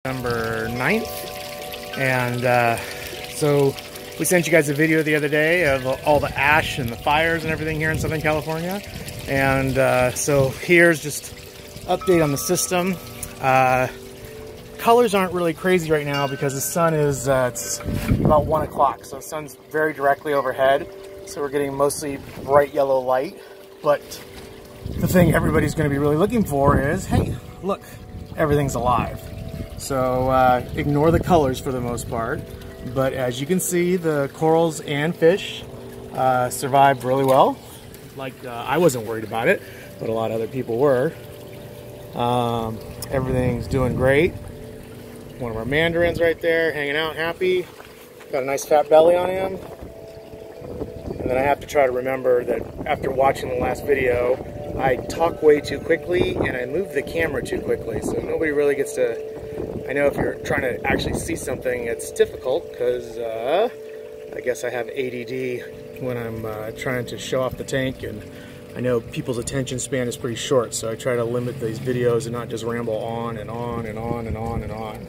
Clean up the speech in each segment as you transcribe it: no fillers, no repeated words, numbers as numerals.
November 9th, and so we sent you guys a video the other day of all the ash and the fires and everything here in Southern California, and so here's just update on the system. Colors aren't really crazy right now because the sun is it's about 1 o'clock, so the sun's very directly overhead, so we're getting mostly bright yellow light. But the thing everybody's going to be really looking for is, hey, look, everything's alive. So ignore the colors for the most part, but as you can see, the corals and fish survived really well. Like I wasn't worried about it, but a lot of other people were. Everything's doing great. One of our mandarins right there, hanging out happy. Got a nice fat belly on him. And then I have to try to remember that after watching the last video, I talk way too quickly and I move the camera too quickly. So nobody really gets to, I know if you're trying to actually see something, it's difficult because I guess I have ADD when I'm trying to show off the tank, and I know people's attention span is pretty short, so I try to limit these videos and not just ramble on and on and on and on and on.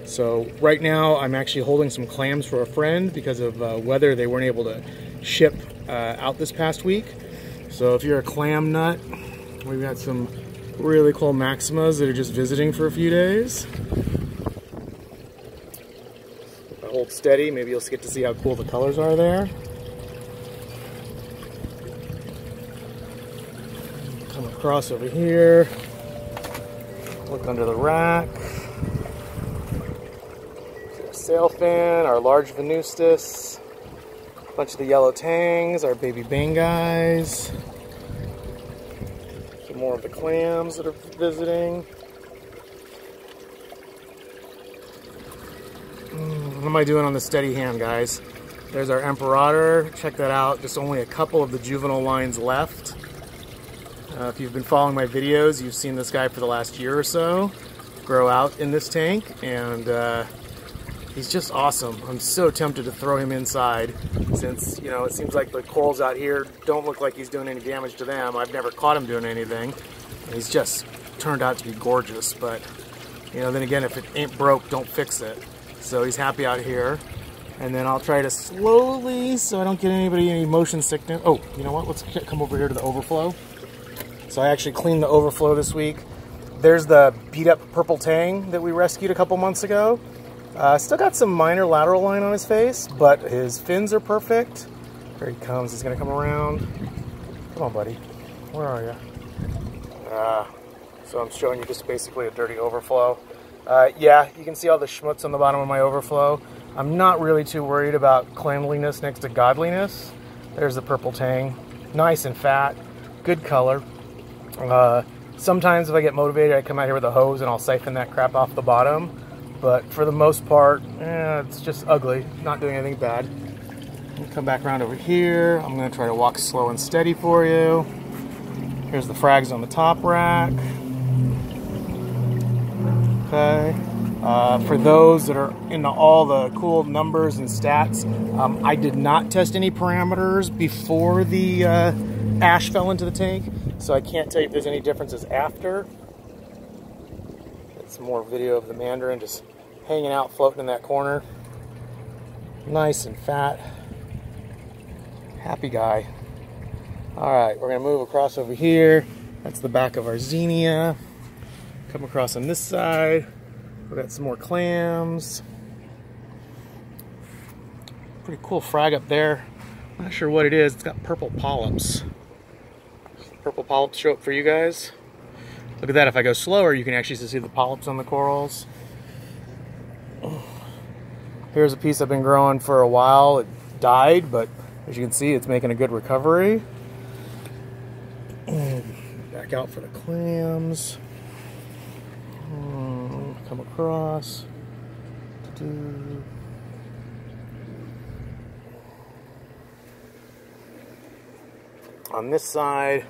So right now I'm actually holding some clams for a friend because of weather. They weren't able to ship out this past week. So if you're a clam nut, we've got some really cool maximas that are just visiting for a few days. If I hold steady, maybe you'll get to see how cool the colors are there. Come across over here, look under the rack. Sailfin, our large venustus, a bunch of the yellow tangs, our baby banguys, some more of the clams that are visiting. What am I doing on the steady hand, guys? There's our Emperor. Check that out. Just only a couple of the juvenile lines left. If you've been following my videos, you've seen this guy for the last year or so grow out in this tank, and he's just awesome. I'm so tempted to throw him inside since, you know, it seems like the corals out here don't look like he's doing any damage to them. I've never caught him doing anything. He's just turned out to be gorgeous, but, you know, then again, if it ain't broke, don't fix it. So he's happy out here. And then I'll try to slowly, so I don't get anybody any motion sickness. Oh, you know what? Let's come over here to the overflow. So I actually cleaned the overflow this week. There's the beat up purple tang that we rescued a couple months ago. Still got some minor lateral line on his face, but his fins are perfect. Here he comes. He's going to come around. Come on, buddy. Where are you? So I'm showing you just basically a dirty overflow. Yeah, you can see all the schmutz on the bottom of my overflow. I'm not really too worried about cleanliness next to godliness. There's the purple tang. Nice and fat. Good color. Sometimes if I get motivated, I come out here with a hose and I'll siphon that crap off the bottom. But for the most part, it's just ugly. Not doing anything bad. Come back around over here. I'm going to try to walk slow and steady for you. Here's the frags on the top rack. Okay. For those that are into all the cool numbers and stats, I did not test any parameters before the ash fell into the tank, so I can't tell you if there's any differences after. Some more video of the mandarin just hanging out, floating in that corner. Nice and fat. Happy guy. Alright, we're going to move across over here. That's the back of our xenia. Come across on this side. We've got some more clams. Pretty cool frag up there. Not sure what it is. It's got purple polyps. Purple polyps show up for you guys. Look at that. If I go slower, you can actually see the polyps on the corals. Here's a piece I've been growing for a while. It died, but as you can see, it's making a good recovery. Back out for the clams. Come across. On this side,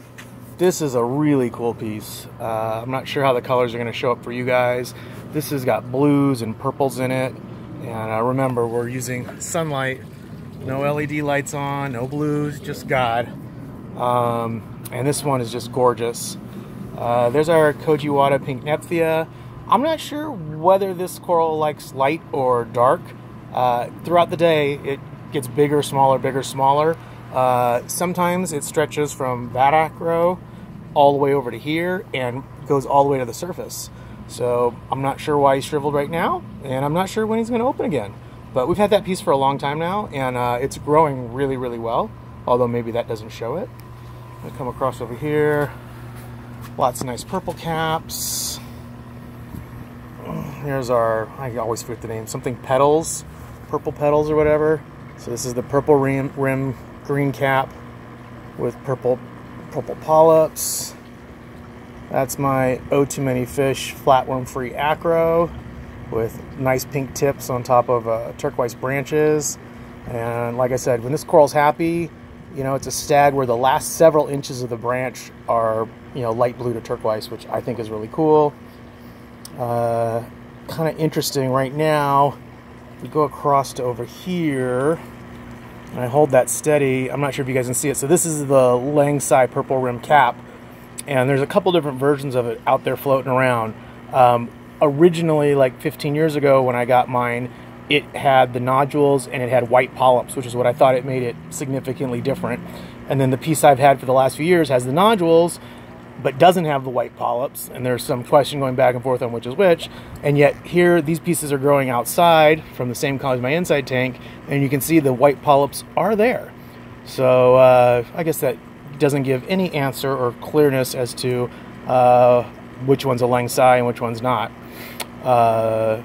this is a really cool piece. I'm not sure how the colors are going to show up for you guys. This has got blues and purples in it. And remember, we're using sunlight. No LED lights on, no blues, just God. And this one is just gorgeous. There's our Kojiwada pink Nephthya. I'm not sure whether this coral likes light or dark. Throughout the day, it gets bigger, smaller, bigger, smaller. Sometimes it stretches from that acro all the way over to here and goes all the way to the surface. So I'm not sure why he's shriveled right now, and I'm not sure when he's going to open again. But we've had that piece for a long time now, and it's growing really, really well, although maybe that doesn't show it. I come across over here, lots of nice purple caps. Here's our, I always forget the name, something petals, purple petals or whatever. So this is the purple rim green cap with purple polyps. That's my o2manyfish flatworm-free acro with nice pink tips on top of turquoise branches. And like I said, when this coral's happy, you know, it's a stag where the last several inches of the branch are, you know, light blue to turquoise, which I think is really cool. Kind of interesting right now. We go across to over here, and I hold that steady. I'm not sure if you guys can see it. So this is the Langsai purple rim cap, and there's a couple different versions of it out there floating around. Originally, like 15 years ago when I got mine, it had the nodules and it had white polyps, which is what I thought it made it significantly different. And then the piece I've had for the last few years has the nodules, but doesn't have the white polyps, and there's some question going back and forth on which is which. And yet here, these pieces are growing outside from the same color as my inside tank, and you can see the white polyps are there. So I guess that doesn't give any answer or clearness as to which one's a Langsai and which one's not. Let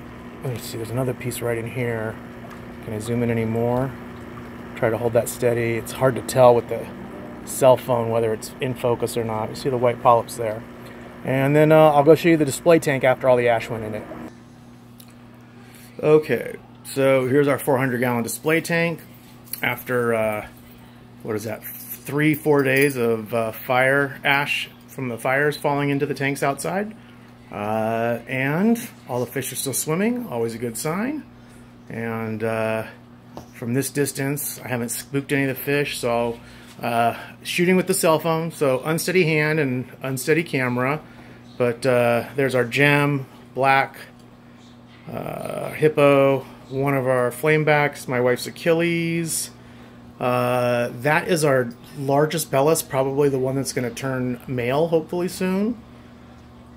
me see, there's another piece right in here. Can I zoom in any more? Try to hold that steady. It's hard to tell with the cell phone whether it's in focus or not. You see the white polyps there. And then I'll go show you the display tank after all the ash went in it. Okay, so here's our 400-gallon display tank after what is that, 3-4 days of fire ash from the fires falling into the tanks outside. And all the fish are still swimming, always a good sign. And from this distance, I haven't spooked any of the fish, so shooting with the cell phone, so unsteady hand and unsteady camera. But there's our gem, black, hippo, one of our flamebacks, my wife's Achilles. That is our largest Bellis, probably the one that's going to turn male hopefully soon.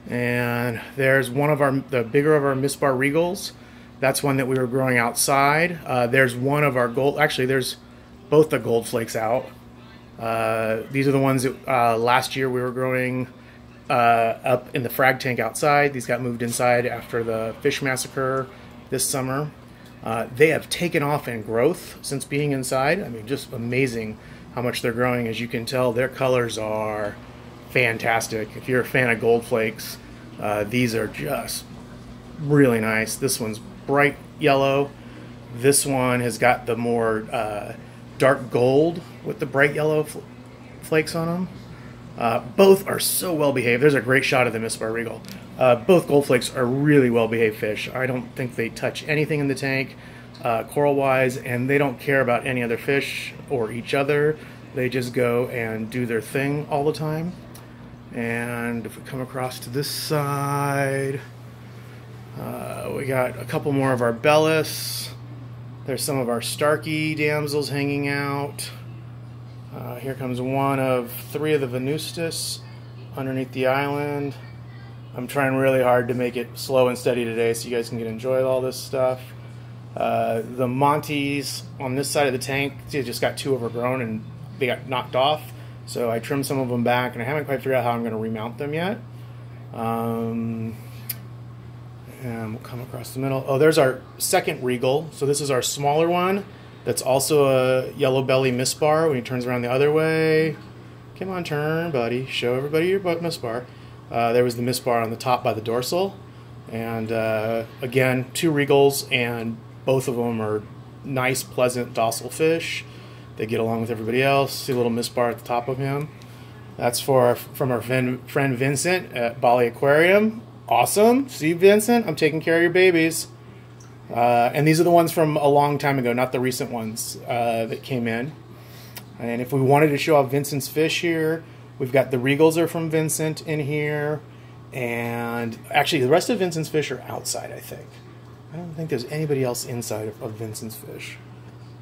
And there's one of the bigger of our Misbar Regals. That's one that we were growing outside. There's one of our gold, actually there's both the gold flakes out. These are the ones that last year we were growing up in the frag tank outside. These got moved inside after the fish massacre this summer. They have taken off in growth since being inside. I mean, just amazing how much they're growing. As you can tell, their colors are fantastic. If you're a fan of gold flakes, these are just really nice. This one's bright yellow. This one has got the more dark gold with the bright yellow flakes on them. Both are so well behaved. There's a great shot of the Misbar Regal. Both gold flakes are really well behaved fish. I don't think they touch anything in the tank coral wise, and they don't care about any other fish or each other. They just go and do their thing all the time. And if we come across to this side, we got a couple more of our Bellis. There's some of our Starkey damsels hanging out. Here comes one of 3 of the Venustus underneath the island. I'm trying really hard to make it slow and steady today so you guys can enjoy all this stuff. The Montes on this side of the tank, they just got too overgrown and they got knocked off. So I trimmed some of them back, and I haven't quite figured out how I'm going to remount them yet. And we'll come across the middle. Oh, there's our second Regal. So this is our smaller one that's also a yellow belly Misbar when he turns around the other way. Come on, turn, buddy. Show everybody your Misbar. There was the Misbar on the top by the dorsal. And again, 2 Regals, and both of them are nice, pleasant, docile fish. They get along with everybody else. See a little Misbar at the top of him. That's from our friend Vincent at Bali Aquarium. Awesome. See, Vincent, I'm taking care of your babies. And these are the ones from a long time ago, not the recent ones that came in. And if we wanted to show off Vincent's fish here, we've got the Regals are from Vincent in here. And actually, the rest of Vincent's fish are outside, I think. I don't think there's anybody else inside of Vincent's fish.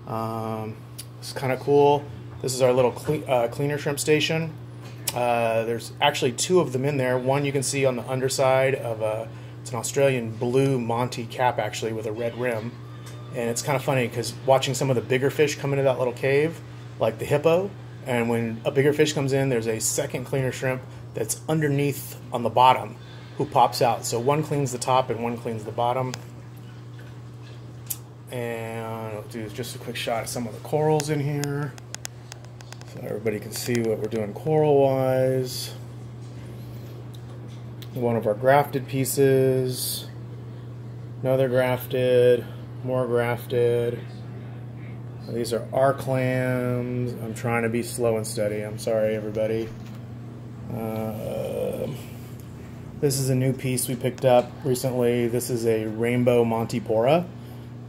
It's kind of cool. This is our little cleaner shrimp station. There's actually 2 of them in there. One you can see on the underside of it's an Australian blue Monty cap, actually, with a red rim. And it's kind of funny because watching some of the bigger fish come into that little cave, like the hippo, and when a bigger fish comes in, there's a second cleaner shrimp that's underneath on the bottom who pops out. So one cleans the top and one cleans the bottom. And I'll do just a quick shot of some of the corals in here so everybody can see what we're doing coral-wise. One of our grafted pieces, another grafted, more grafted. These are our clams. I'm trying to be slow and steady. I'm sorry, everybody. This is a new piece we picked up recently. This is a rainbow Montipora,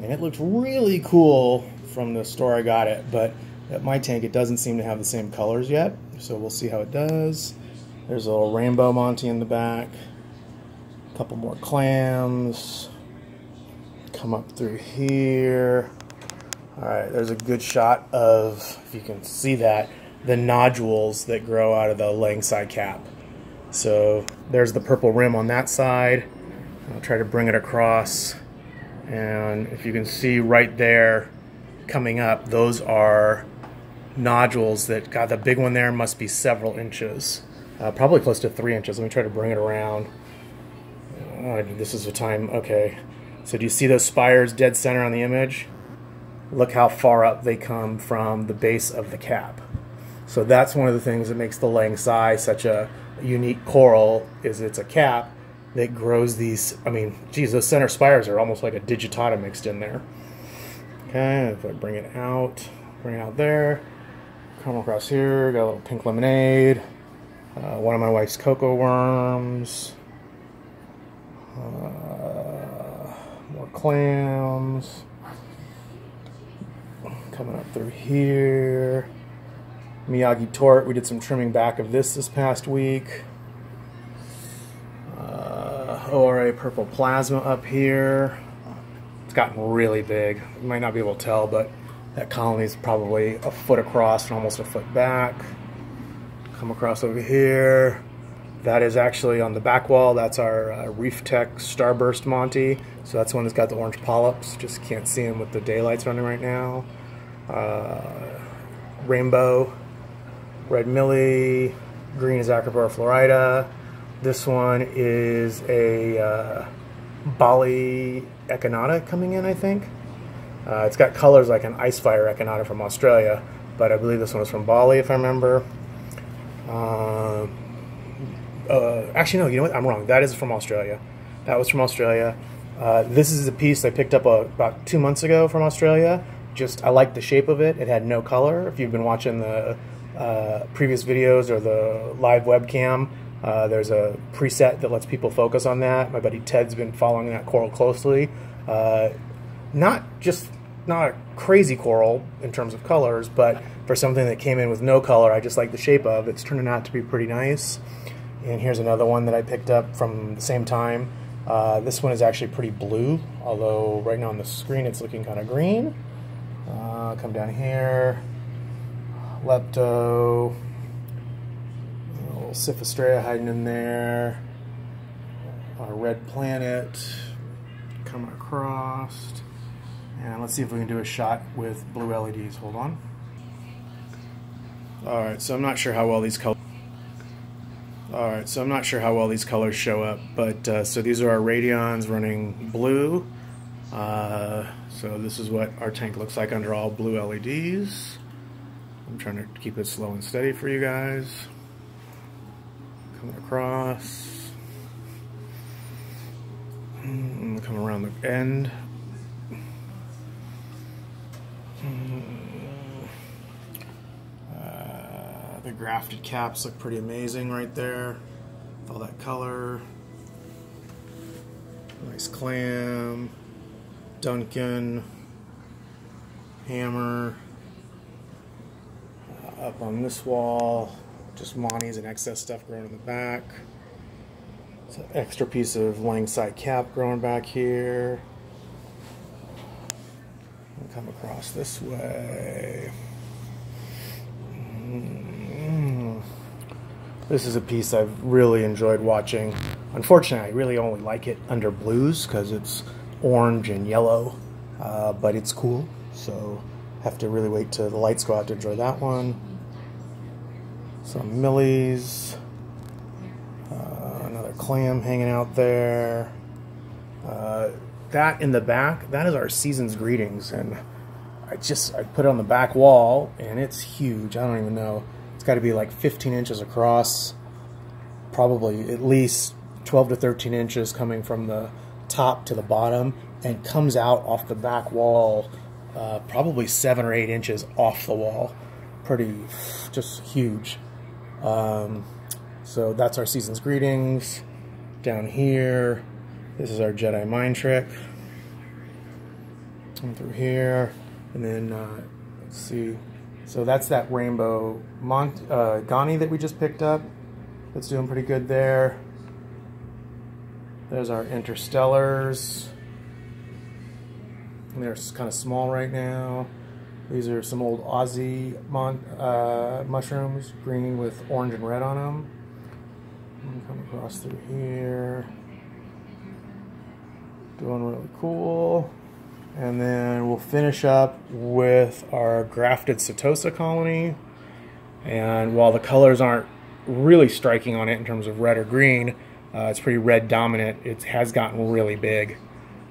and it looks really cool from the store I got it, but at my tank it doesn't seem to have the same colors yet, so we'll see how it does. There's a little rainbow Monty in the back. A couple more clams. Come up through here. Alright, there's a good shot of, if you can see that, the nodules that grow out of the laying side cap. So there's the purple rim on that side. I'll try to bring it across. And if you can see right there coming up, those are nodules that, God, the big one there must be several inches. Probably close to 3 inches. Let me try to bring it around. This is the time, okay. So do you see those spires dead center on the image? Look how far up they come from the base of the cap. So that's one of the things that makes the laying sai such a unique coral, is it's a cap that grows these, I mean, geez, those center spires are almost like a digitata mixed in there. Okay, if I bring it out there, come across here, got a little pink lemonade, one of my wife's cocoa worms, more clams. Coming up through here. Miyagi tort, we did some trimming back of this past week. ORA purple plasma up here. It's gotten really big. You might not be able to tell, but that colony is probably a foot across and almost a foot back. Come across over here. That is actually on the back wall. That's our Reef Tech Starburst Monty. So that's one that's got the orange polyps. Just can't see them with the daylights running right now. Rainbow, red millie, green is Acropora florida. This one is a Bali echinata coming in, I think. It's got colors like an ice fire echinata from Australia, but I believe this one is from Bali, if I remember. Actually, no, you know what? I'm wrong. That is from Australia. That was from Australia. This is a piece I picked up about 2 months ago from Australia. I like the shape of it. It had no color. If you've been watching the previous videos or the live webcam, there's a preset that lets people focus on that. My buddy Ted's been following that coral closely. Not a crazy coral in terms of colors, but for something that came in with no color, I just like the shape of. It's turning out to be pretty nice. And here's another one that I picked up from the same time. This one is actually pretty blue, although right now on the screen it's looking kind of green. Come down here, Lepto, a little Siphostraya hiding in there, our red planet coming across, and let's see if we can do a shot with blue LEDs. Hold on. Alright, so I'm not sure how well these colors show up, but so these are our radions running blue. So this is what our tank looks like under all blue LEDs. I'm trying to keep it slow and steady for you guys. Coming across. Come around the end. The grafted caps look pretty amazing right there. With all that color. Nice clam. Duncan, hammer, up on this wall, just Monties and excess stuff growing in the back. It's an extra piece of langside cap growing back here. I'll come across this way. This is a piece I've really enjoyed watching. Unfortunately, I really only like it under blues because it's orange and yellow, but it's cool. So have to really wait till the lights go out to enjoy that one. Some millies. Another clam hanging out there. That in the back, that is our season's greetings, and I put it on the back wall, and it's huge. I don't even know. It's got to be like 15 inches across, probably at least 12 to 13 inches coming from the top to the bottom, and comes out off the back wall, probably 7 or 8 inches off the wall. Pretty, just huge. So that's our season's greetings. Down here, this is our Jedi mind trick. Come through here, and then let's see. So that's that rainbow Ghani that we just picked up. That's doing pretty good there. There's our interstellars. And they're kind of small right now. These are some old Aussie mushrooms, green with orange and red on them. Come across through here. Doing really cool. And then we'll finish up with our grafted Setosa colony. And while the colors aren't really striking on it in terms of red or green, it's pretty red dominant. It has gotten really big.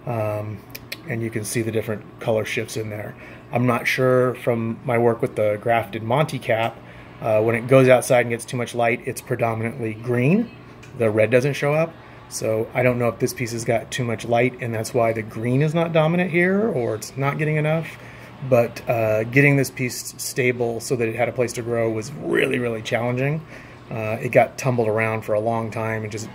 And you can see the different color shifts in there. I'm not sure from my work with the grafted Monty cap, when it goes outside and gets too much light, it's predominantly green. The red doesn't show up. So I don't know if this piece has got too much light and that's why the green is not dominant here, or it's not getting enough. But getting this piece stable so that it had a place to grow was really, really challenging. It got tumbled around for a long time and just